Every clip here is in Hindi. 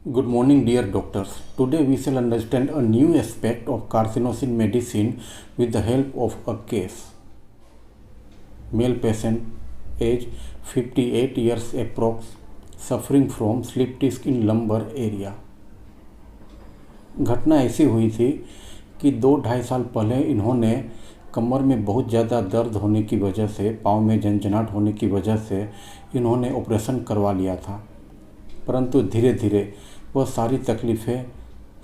Good morning, dear doctors. Today we shall understand a new aspect of carcinosin medicine with the help of a case. Male patient, age 58 years approx, suffering from slip disc in lumbar area. घटना ऐसी हुई थी कि 2-2.5 साल पहले इन्होंने कमर में बहुत ज़्यादा दर्द होने की वजह से, पाँव में झंझनाहट होने की वजह से इन्होंने ऑपरेशन करवा लिया था, परंतु धीरे धीरे वह सारी तकलीफ़ें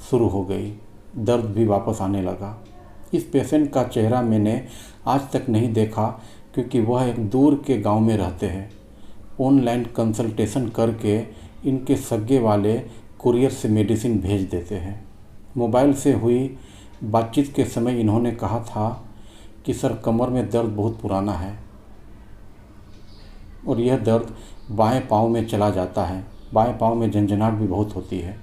शुरू हो गई, दर्द भी वापस आने लगा। इस पेशेंट का चेहरा मैंने आज तक नहीं देखा क्योंकि वह एक दूर के गांव में रहते हैं। ऑनलाइन कंसल्टेशन करके इनके सगे वाले कुरियर से मेडिसिन भेज देते हैं। मोबाइल से हुई बातचीत के समय इन्होंने कहा था कि सर, कमर में दर्द बहुत पुराना है और यह दर्द बाएं पाँव में चला जाता है। बाएं पाँव में झंझनाहट भी बहुत होती है।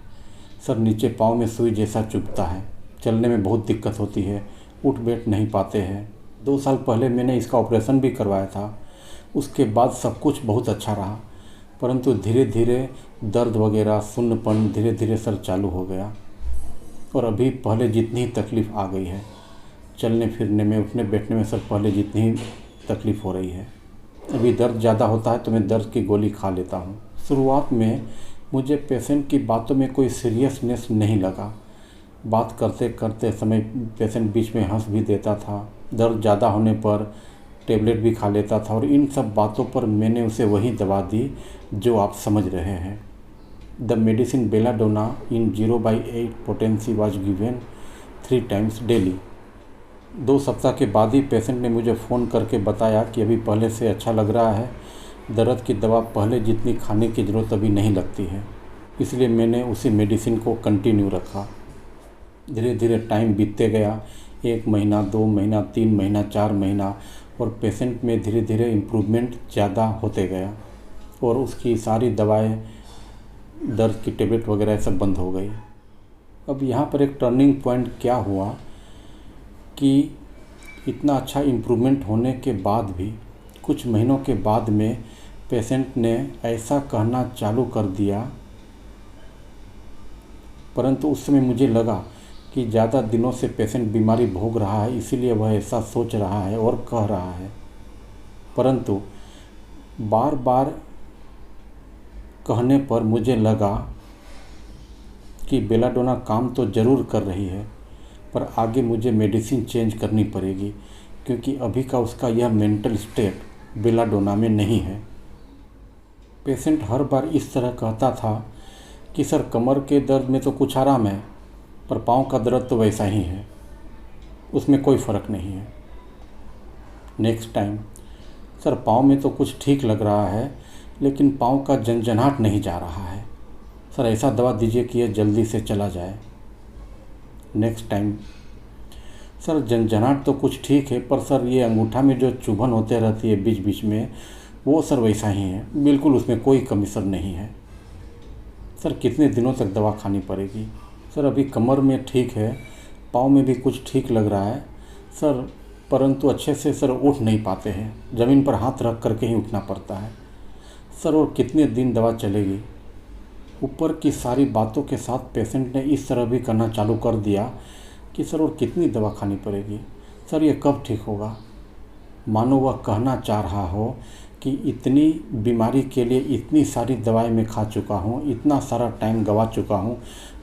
सर, नीचे पाँव में सुई जैसा चुभता है, चलने में बहुत दिक्कत होती है, उठ बैठ नहीं पाते हैं। 2 साल पहले मैंने इसका ऑपरेशन भी करवाया था। उसके बाद सब कुछ बहुत अच्छा रहा, परंतु धीरे धीरे दर्द वगैरह, सुन्नपन धीरे धीरे सर चालू हो गया और अभी पहले जितनी तकलीफ़ आ गई है, चलने फिरने में, उठने बैठने में सर पहले जितनी तकलीफ़ हो रही है। अभी दर्द ज़्यादा होता है तो मैं दर्द की गोली खा लेता हूँ। शुरुआत में मुझे पेशेंट की बातों में कोई सीरियसनेस नहीं लगा। बात करते करते समय पेशेंट बीच में हंस भी देता था। दर्द ज़्यादा होने पर टेबलेट भी खा लेता था और इन सब बातों पर मैंने उसे वही दवा दी जो आप समझ रहे हैं। The medicine belladonna in 0/8 potency was given 3 times daily. 2 सप्ताह के बाद ही पेशेंट ने मुझे फ़ोन करके बताया कि अभी पहले से अच्छा लग रहा है, दर्द की दवा पहले जितनी खाने की ज़रूरत अभी नहीं लगती है, इसलिए मैंने उसी मेडिसिन को कंटिन्यू रखा। धीरे धीरे टाइम बीतते गया, 1 महीना, 2 महीना, 3 महीना, 4 महीना, और पेशेंट में धीरे धीरे इम्प्रूवमेंट ज़्यादा होते गया और उसकी सारी दवाएं, दर्द की टेबलेट वगैरह सब बंद हो गई। अब यहाँ पर एक टर्निंग पॉइंट क्या हुआ कि इतना अच्छा इम्प्रूवमेंट होने के बाद भी कुछ महीनों के बाद में पेशेंट ने ऐसा कहना चालू कर दिया, परंतु उस समय मुझे लगा कि ज़्यादा दिनों से पेशेंट बीमारी भोग रहा है, इसीलिए वह ऐसा सोच रहा है और कह रहा है। परंतु बार बार कहने पर मुझे लगा कि बेलाडोना काम तो ज़रूर कर रही है, पर आगे मुझे मेडिसिन चेंज करनी पड़ेगी क्योंकि अभी का उसका यह मेंटल स्टेट बेलाडोना में नहीं है। पेशेंट हर बार इस तरह कहता था कि सर, कमर के दर्द में तो कुछ आराम है, पर पाँव का दर्द तो वैसा ही है, उसमें कोई फ़र्क नहीं है। नेक्स्ट टाइम, सर पाँव में तो कुछ ठीक लग रहा है, लेकिन पाँव का झंझनाहट नहीं जा रहा है, सर ऐसा दवा दीजिए कि यह जल्दी से चला जाए। नेक्स्ट टाइम, सर झंझनाहट तो कुछ ठीक है, पर सर ये अंगूठा में जो चुभन होते रहती है बीच बीच में, वो सर वैसा ही है, बिल्कुल उसमें कोई कमी सर नहीं है। सर कितने दिनों तक दवा खानी पड़ेगी? सर अभी कमर में ठीक है, पाँव में भी कुछ ठीक लग रहा है सर, परंतु अच्छे से सर उठ नहीं पाते हैं, ज़मीन पर हाथ रख करके ही उठना पड़ता है सर, और कितने दिन दवा चलेगी? ऊपर की सारी बातों के साथ पेशेंट ने इस तरह भी करना चालू कर दिया कि सर और कितनी दवा खानी पड़ेगी, सर ये कब ठीक होगा? मानो वह कहना चाह रहा हो कि इतनी बीमारी के लिए इतनी सारी दवाएं मैं खा चुका हूँ, इतना सारा टाइम गवा चुका हूँ,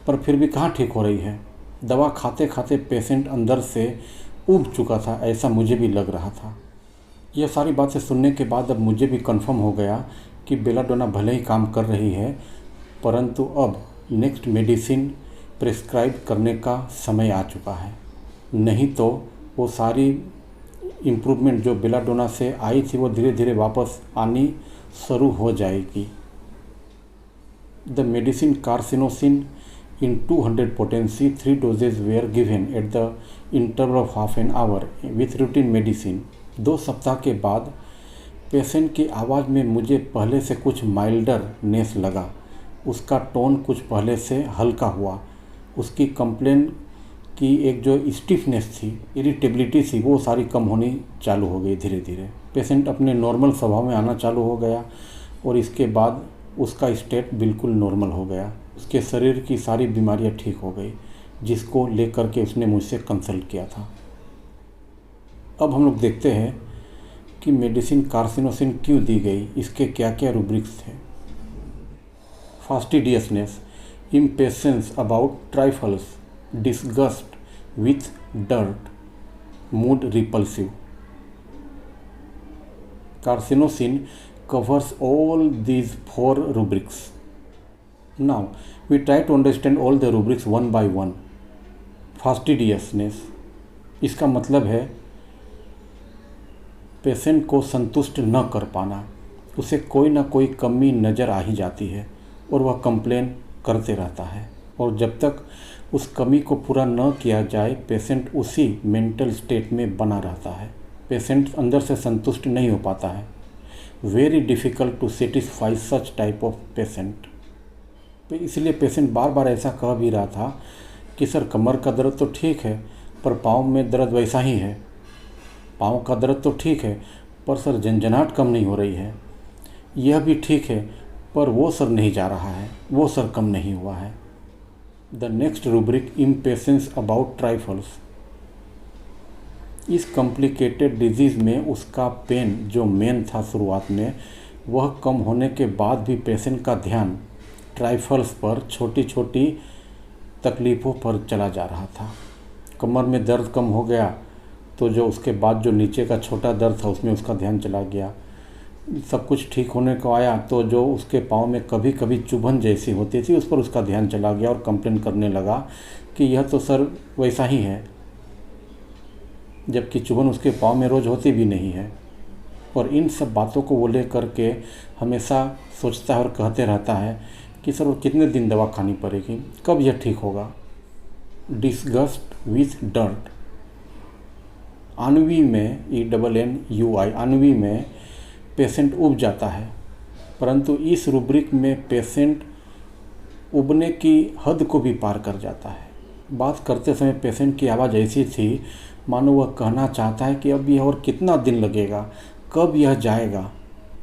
पर फिर भी कहाँ ठीक हो रही है। दवा खाते खाते पेशेंट अंदर से ऊब चुका था, ऐसा मुझे भी लग रहा था। यह सारी बातें सुनने के बाद अब मुझे भी कंफर्म हो गया कि बेलाडोना भले ही काम कर रही है, परंतु अब नेक्स्ट मेडिसिन प्रिस्क्राइब करने का समय आ चुका है, नहीं तो वो सारी इम्प्रूवमेंट जो बेलाडोना से आई थी वो धीरे धीरे वापस आनी शुरू हो जाएगी। The medicine carcinosin in 200 potency 3 doses were given at the interval of half an hour with routine medicine. 2 सप्ताह के बाद पेशेंट की आवाज़ में मुझे पहले से कुछ माइल्डरनेस लगा, उसका टोन कुछ पहले से हल्का हुआ, उसकी कंप्लेन की एक जो स्टिफनेस थी, इरिटेबिलिटी थी, वो सारी कम होनी चालू हो गई धीरे धीरे। पेशेंट अपने नॉर्मल स्वभाव में आना चालू हो गया और इसके बाद उसका स्टेट बिल्कुल नॉर्मल हो गया। उसके शरीर की सारी बीमारियां ठीक हो गई, जिसको लेकर के उसने मुझसे कंसल्ट किया था। अब हम लोग देखते हैं कि मेडिसिन कार्सिनोसिन क्यों दी गई, इसके क्या क्या रूब्रिक्स थे। Fastidiousness, impatience about trifles, disgust with dirt, mood repulsive. Carcinosin covers all these 4 rubrics. Now we try to understand all the rubrics one by one. Fastidiousness, इसका मतलब है पेशेंट को संतुष्ट न कर पाना, उसे कोई ना कोई कमी नज़र आ ही जाती है और वह कंप्लेन करते रहता है, और जब तक उस कमी को पूरा न किया जाए पेशेंट उसी मेंटल स्टेट में बना रहता है। पेशेंट अंदर से संतुष्ट नहीं हो पाता है। Very difficult to satisfy such type of patient. तो इसलिए पेशेंट बार बार ऐसा कह भी रहा था कि सर कमर का दर्द तो ठीक है पर पाँव में दर्द वैसा ही है, पाँव का दर्द तो ठीक है पर सर झंझनाहट कम नहीं हो रही है, यह भी ठीक है पर वो सर नहीं जा रहा है, वो सर कम नहीं हुआ है। The next rubric, impatience about trifles. इस कॉम्प्लिकेटेड डिजीज़ में उसका पेन जो मेन था शुरुआत में, वह कम होने के बाद भी पेशेंट का ध्यान ट्राइफल्स पर, छोटी छोटी तकलीफ़ों पर चला जा रहा था। कमर में दर्द कम हो गया तो जो उसके बाद जो नीचे का छोटा दर्द था उसमें उसका ध्यान चला गया। सब कुछ ठीक होने को आया तो जो उसके पाँव में कभी कभी चुभन जैसी होती थी उस पर उसका ध्यान चला गया और कंप्लेन करने लगा कि यह तो सर वैसा ही है, जबकि चुभन उसके पाँव में रोज़ होती भी नहीं है। और इन सब बातों को वो लेकर के हमेशा सोचता है और कहते रहता है कि सर वो कितने दिन दवा खानी पड़ेगी, कब यह ठीक होगा। डिस्गस्ट विथ डर्ट, अनवी में ENNUI, अनवी में पेशेंट उब जाता है, परंतु इस रूब्रिक में पेशेंट उबने की हद को भी पार कर जाता है। बात करते समय पेशेंट की आवाज़ ऐसी थी मानो वह कहना चाहता है कि अब यह और कितना दिन लगेगा, कब यह जाएगा,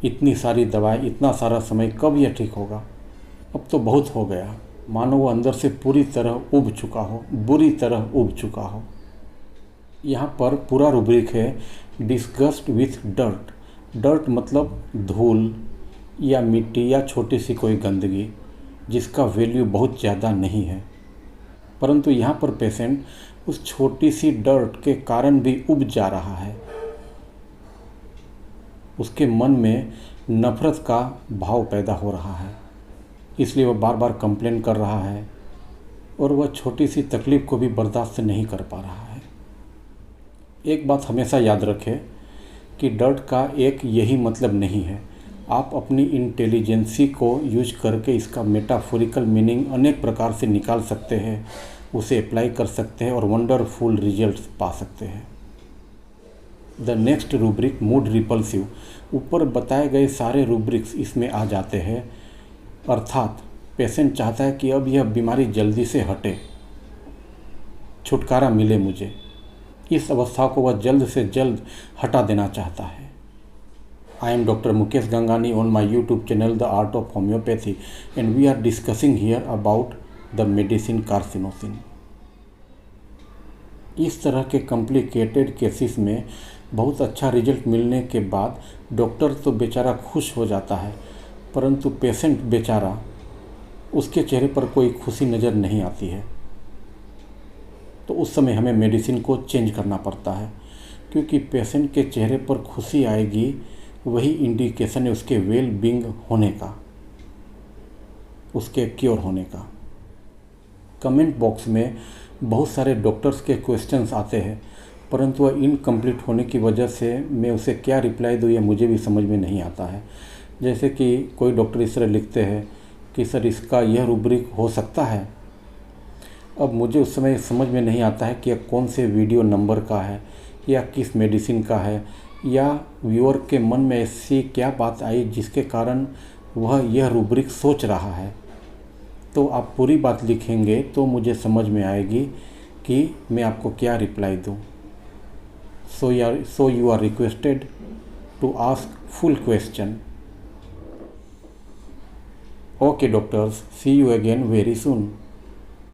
इतनी सारी दवाएं, इतना सारा समय, कब यह ठीक होगा, अब तो बहुत हो गया। मानो वह अंदर से पूरी तरह उब चुका हो, बुरी तरह उब चुका हो। यहाँ पर पूरा रूब्रिक है डिस्गस्ट विथ डर्ट। डर्ट मतलब धूल या मिट्टी या छोटी सी कोई गंदगी जिसका वैल्यू बहुत ज़्यादा नहीं है, परंतु यहाँ पर पेशेंट उस छोटी सी डर्ट के कारण भी उब जा रहा है। उसके मन में नफ़रत का भाव पैदा हो रहा है, इसलिए वह बार बार कंप्लेन कर रहा है और वह छोटी सी तकलीफ़ को भी बर्दाश्त नहीं कर पा रहा है। एक बात हमेशा याद रखें कि डर्ट का एक यही मतलब नहीं है। आप अपनी इंटेलिजेंसी को यूज करके इसका मेटाफोरिकल मीनिंग अनेक प्रकार से निकाल सकते हैं, उसे अप्लाई कर सकते हैं और वंडरफुल रिजल्ट्स पा सकते हैं। The next rubric, mood repulsive. ऊपर बताए गए सारे रूब्रिक्स इसमें आ जाते हैं, अर्थात पेशेंट चाहता है कि अब यह बीमारी जल्दी से हटे, छुटकारा मिले मुझे, इस अवस्था को वह जल्द से जल्द हटा देना चाहता है। I am Dr. Mukesh Gangani on my YouTube channel The Art of Homeopathy and we are discussing here about the medicine carcinosin. इस तरह के कॉम्प्लिकेटेड केसेस में बहुत अच्छा रिजल्ट मिलने के बाद डॉक्टर तो बेचारा खुश हो जाता है, परंतु पेशेंट बेचारा, उसके चेहरे पर कोई खुशी नज़र नहीं आती है। तो उस समय हमें मेडिसिन को चेंज करना पड़ता है, क्योंकि पेशेंट के चेहरे पर खुशी आएगी वही इंडिकेशन है उसके वेल बीइंग होने का, उसके क्योर होने का। कमेंट बॉक्स में बहुत सारे डॉक्टर्स के क्वेश्चंस आते हैं, परंतु वह इनकम्प्लीट होने की वजह से मैं उसे क्या रिप्लाई दूँ यह मुझे भी समझ में नहीं आता है। जैसे कि कोई डॉक्टर इस तरह लिखते हैं कि सर इसका यह रूब्रिक हो सकता है। अब मुझे उस समय समझ में नहीं आता है कि यह कौन से वीडियो नंबर का है या किस मेडिसिन का है, या व्यूअर के मन में ऐसी क्या बात आई जिसके कारण वह यह रूब्रिक सोच रहा है। तो आप पूरी बात लिखेंगे तो मुझे समझ में आएगी कि मैं आपको क्या रिप्लाई दूं। So you are requested to ask full question. Okay doctors, see you again very soon.